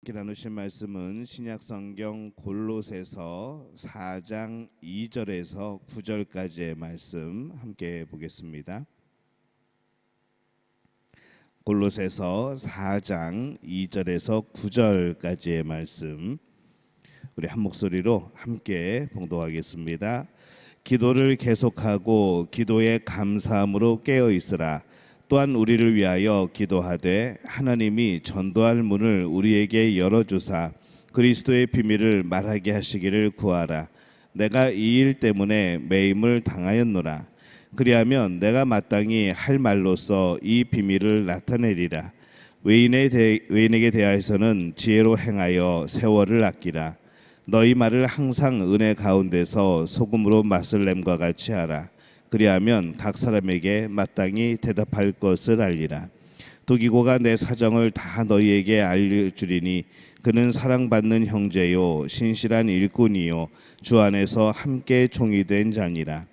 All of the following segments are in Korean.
함께 나누실 말씀은 신약성경 골로새서 4장 2절에서 9절까지의 말씀 함께 보겠습니다. 골로새서 4장 2절에서 9절까지의 말씀 우리 한 목소리로 함께 봉독하겠습니다. 기도를 계속하고 기도에 감사함으로 깨어 있으라. 또한 우리를 위하여 기도하되 하나님이 전도할 문을 우리에게 열어주사 그리스도의 비밀을 말하게 하시기를 구하라. 내가 이 일 때문에 매임을 당하였노라. 그리하면 내가 마땅히 할 말로써 이 비밀을 나타내리라. 외인에게 대하여서는 지혜로 행하여 세월을 아끼라. 너희 말을 항상 은혜 가운데서 소금으로 맛을 냄과 같이 하라. 그리하면 각 사람에게 마땅히 대답할 것을 알리라. 두기고가 내 사정을 다 너희에게 알려주리니 그는 사랑받는 형제요 신실한 일꾼이요 주 안에서 함께 종이 된 자니라.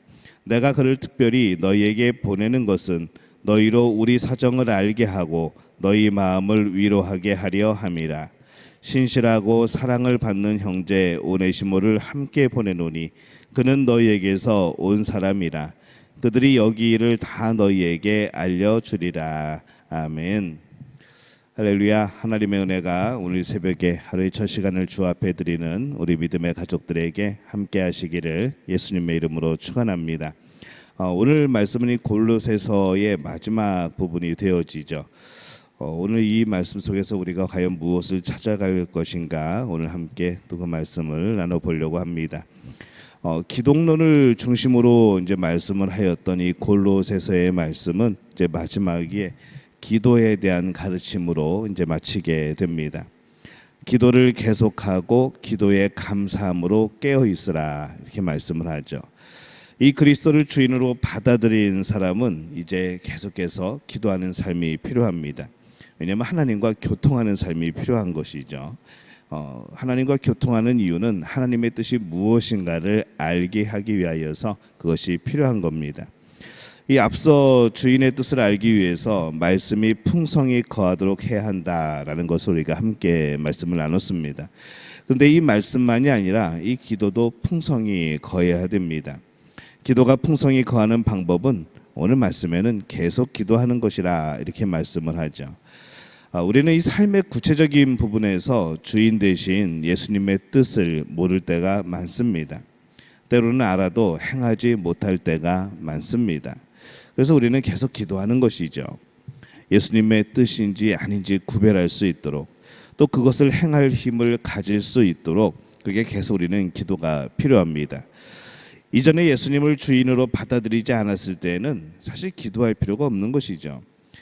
내가 그를 특별히 너희에게 보내는 것은 너희로 우리 사정을 알게 하고 너희 마음을 위로하게 하려 함이라. 신실하고 사랑을 받는 형제 오네시모를 함께 보내노니 그는 너희에게서 온 사람이라. 그들이 여기 일을 다 너희에게 알려주리라. 아멘. 할렐루야. 하나님의 은혜가 오늘 새벽에 하루의 첫 시간을 주 앞에 드리는 우리 믿음의 가족들에게 함께 하시기를 예수님의 이름으로 축원합니다. 오늘 말씀은 이 골로새서의 마지막 부분이 되어지죠. 오늘 이 말씀 속에서 우리가 과연 무엇을 찾아갈 것인가 오늘 함께 또 그 말씀을 나눠보려고 합니다. 기독론을 중심으로 이제 말씀을 하였던 이 골로새서의 말씀은 이제 마지막에 기도에 대한 가르침으로 이제 마치게 됩니다. 기도를 계속하고 기도에 감사함으로 깨어 있으라 이렇게 말씀을 하죠. 이 그리스도를 주인으로 받아들인 사람은 이제 계속해서 기도하는 삶이 필요합니다. 왜냐하면 하나님과 교통하는 삶이 필요한 것이죠. 하나님과 교통하는 이유는 하나님의 뜻이 무엇인가를 알게 하기 위하여서 그것이 필요한 겁니다. 이 앞서 주인의 뜻을 알기 위해서 말씀이 풍성히 거하도록 해야 한다라는 것을 우리가 함께 말씀을 나눴습니다. 그런데 이 말씀만이 아니라 이 기도도 풍성히 거해야 됩니다. 기도가 풍성히 거하는 방법은 오늘 말씀에는 계속 기도하는 것이라 이렇게 말씀을 하죠. 우리는 이 삶의 구체적인 부분에서 주인 대신 예수님의 뜻을 모를 때가 많습니다. 때로는 알아도 행하지 못할 때가 많습니다. 그래서 우리는 계속 기도하는 것이죠. 예수님의 뜻인지 아닌지 구별할 수 있도록 또 그것을 행할 힘을 가질 수 있도록 그렇게 계속 우리는 기도가 필요합니다. 이전에 예수님을 주인으로 받아들이지 않았을 때에는 사실 기도할 필요가 없는 것이죠.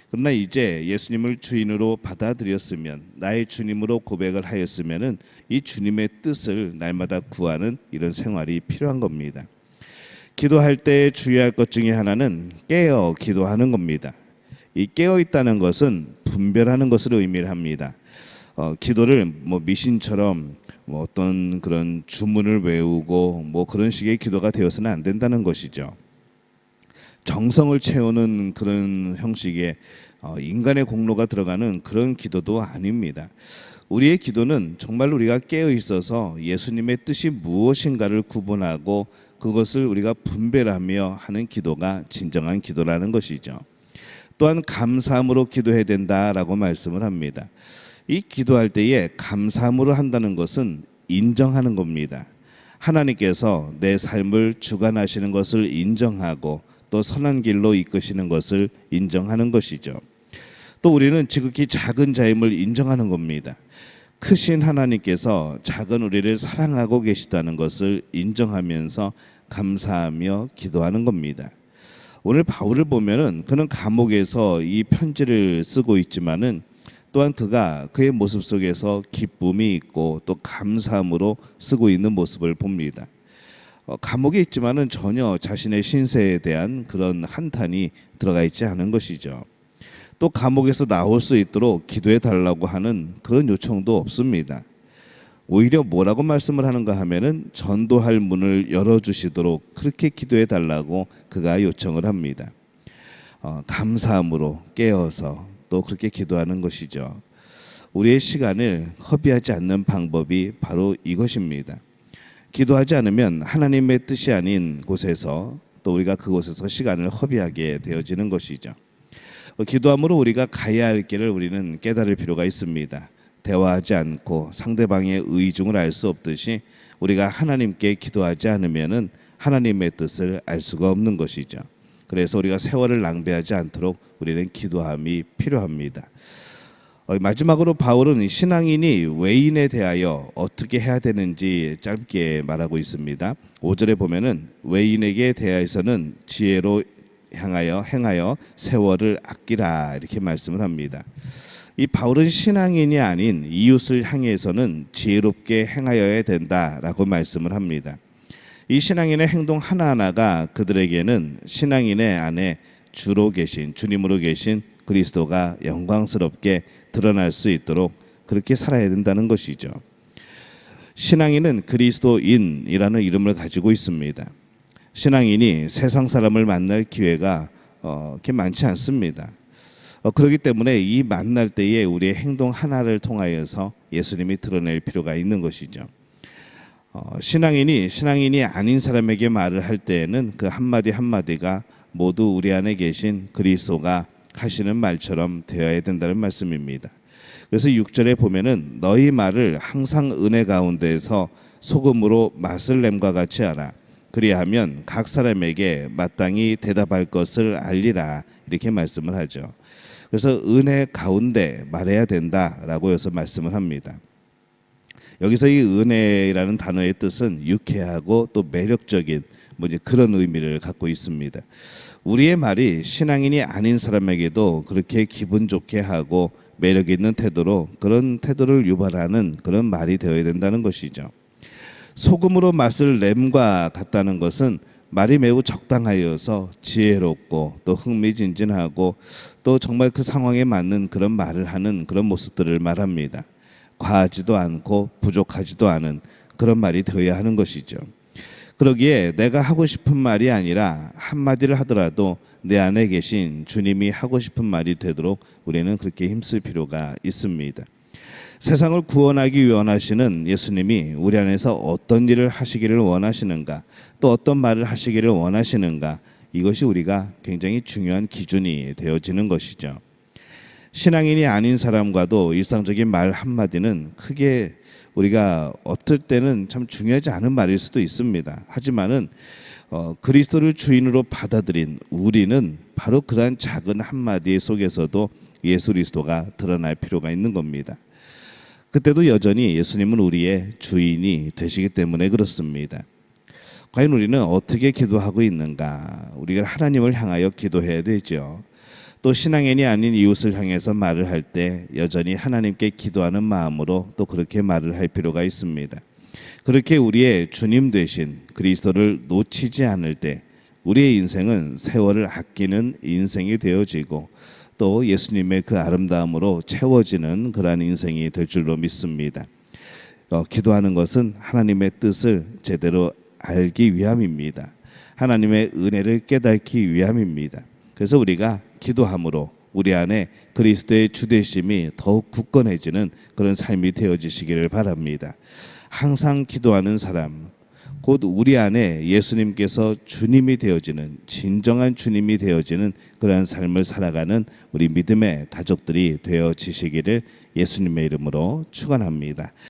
그러나 이제 예수님을 주인으로 받아들였으면 나의 주님으로 고백을 하였으면은 이 주님의 뜻을 날마다 구하는 이런 생활이 필요한 겁니다. 기도할 때 주의할 것 중에 하나는 깨어 기도하는 겁니다. 이 깨어 있다는 것은 분별하는 것을 의미를 합니다. 기도를 미신처럼 어떤 그런 주문을 외우고 그런 식의 기도가 되어서는 안 된다는 것이죠. 정성을 채우는 그런 형식의 인간의 공로가 들어가는 그런 기도도 아닙니다. 우리의 기도는 정말 우리가 깨어 있어서 예수님의 뜻이 무엇인가를 구분하고 그것을 우리가 분별하며 하는 기도가 진정한 기도라는 것이죠. 또한 감사함으로 기도해야 된다라고 말씀을 합니다. 이 기도할 때에 감사함으로 한다는 것은 인정하는 겁니다. 하나님께서 내 삶을 주관하시는 것을 인정하고 또 선한 길로 이끄시는 것을 인정하는 것이죠. 또 우리는 지극히 작은 자임을 인정하는 겁니다. 크신 하나님께서 작은 우리를 사랑하고 계시다는 것을 인정하면서 감사하며 기도하는 겁니다. 오늘 바울을 보면은 그는 감옥에서 이 편지를 쓰고 있지만은 또한 그가 그의 모습 속에서 기쁨이 있고 또 감사함으로 쓰고 있는 모습을 봅니다. 감옥에 있지만은 전혀 자신의 신세에 대한 그런 한탄이 들어가 있지 않은 것이죠. 또 감옥에서 나올 수 있도록 기도해 달라고 하는 그런 요청도 없습니다. 오히려 뭐라고 말씀을 하는가 하면은 전도할 문을 열어주시도록 그렇게 기도해 달라고 그가 요청을 합니다. 감사함으로 깨어서 또 그렇게 기도하는 것이죠. 우리의 시간을 허비하지 않는 방법이 바로 이것입니다. 기도하지 않으면 하나님의 뜻이 아닌 곳에서 또 우리가 그곳에서 시간을 허비하게 되어지는 것이죠. 기도함으로 우리가 가야 할 길을 우리는 깨달을 필요가 있습니다. 대화하지 않고 상대방의 의중을 알 수 없듯이 우리가 하나님께 기도하지 않으면은 하나님의 뜻을 알 수가 없는 것이죠. 그래서 우리가 세월을 낭비하지 않도록 우리는 기도함이 필요합니다. 마지막으로 바울은 신앙인이 외인에 대하여 어떻게 해야 되는지 짧게 말하고 있습니다. 5절에 보면은 외인에게 대하여서는 지혜로 행하여 세월을 아끼라 이렇게 말씀을 합니다. 이 바울은 신앙인이 아닌 이웃을 향해서는 지혜롭게 행하여야 된다라고 말씀을 합니다. 이 신앙인의 행동 하나하나가 그들에게는 신앙인의 안에 주로 계신 주님으로 계신 그리스도가 영광스럽게 드러날 수 있도록 그렇게 살아야 된다는 것이죠. 신앙인은 그리스도인이라는 이름을 가지고 있습니다. 신앙인이 세상 사람을 만날 기회가 그렇게 많지 않습니다. 그렇기 때문에 이 만날 때에 우리의 행동 하나를 통하여서 예수님이 드러낼 필요가 있는 것이죠. 신앙인이 아닌 사람에게 말을 할 때에는 그 한마디 한마디가 모두 우리 안에 계신 그리스도가 하시는 말처럼 되어야 된다는 말씀입니다. 그래서 6절에 보면은 너희 말을 항상 은혜 가운데에서 소금으로 맛을 냄과 같이 하라. 그리하면 각 사람에게 마땅히 대답할 것을 알리라 이렇게 말씀을 하죠. 그래서 은혜 가운데 말해야 된다라고 해서 말씀을 합니다. 여기서 이 은혜라는 단어의 뜻은 유쾌하고 또 매력적인 그런 의미를 갖고 있습니다. 우리의 말이 신앙인이 아닌 사람에게도 그렇게 기분 좋게 하고 매력 있는 태도로 그런 태도를 유발하는 그런 말이 되어야 된다는 것이죠. 소금으로 맛을 냄과 같다는 것은 말이 매우 적당하여서 지혜롭고 또 흥미진진하고 또 정말 그 상황에 맞는 그런 말을 하는 그런 모습들을 말합니다. 과하지도 않고 부족하지도 않은 그런 말이 되어야 하는 것이죠. 그러기에 내가 하고 싶은 말이 아니라 한마디를 하더라도 내 안에 계신 주님이 하고 싶은 말이 되도록 우리는 그렇게 힘쓸 필요가 있습니다. 세상을 구원하기 원하시는 예수님이 우리 안에서 어떤 일을 하시기를 원하시는가, 또 어떤 말을 하시기를 원하시는가, 이것이 우리가 굉장히 중요한 기준이 되어지는 것이죠. 신앙인이 아닌 사람과도 일상적인 말 한마디는 크게 우리가 어떨 때는 참 중요하지 않은 말일 수도 있습니다. 하지만은 그리스도를 주인으로 받아들인 우리는 바로 그러한 작은 한마디 속에서도 예수 그리스도가 드러날 필요가 있는 겁니다. 그때도 여전히 예수님은 우리의 주인이 되시기 때문에 그렇습니다. 과연 우리는 어떻게 기도하고 있는가? 우리가 하나님을 향하여 기도해야 되죠. 또 신앙인이 아닌 이웃을 향해서 말을 할 때 여전히 하나님께 기도하는 마음으로 또 그렇게 말을 할 필요가 있습니다. 그렇게 우리의 주님 되신 그리스도를 놓치지 않을 때 우리의 인생은 세월을 아끼는 인생이 되어지고 또 예수님의 그 아름다움으로 채워지는 그러한 인생이 될 줄로 믿습니다. 기도하는 것은 하나님의 뜻을 제대로 알기 위함입니다. 하나님의 은혜를 깨닫기 위함입니다. 그래서 우리가 기도함으로 우리 안에 그리스도의 주되심이 더욱 굳건해지는 그런 삶이 되어지시기를 바랍니다. 항상 기도하는 사람, 곧 우리 안에 예수님께서 주님이 되어지는 진정한 주님이 되어지는 그러한 삶을 살아가는 우리 믿음의 가족들이 되어지시기를 예수님의 이름으로 축원합니다.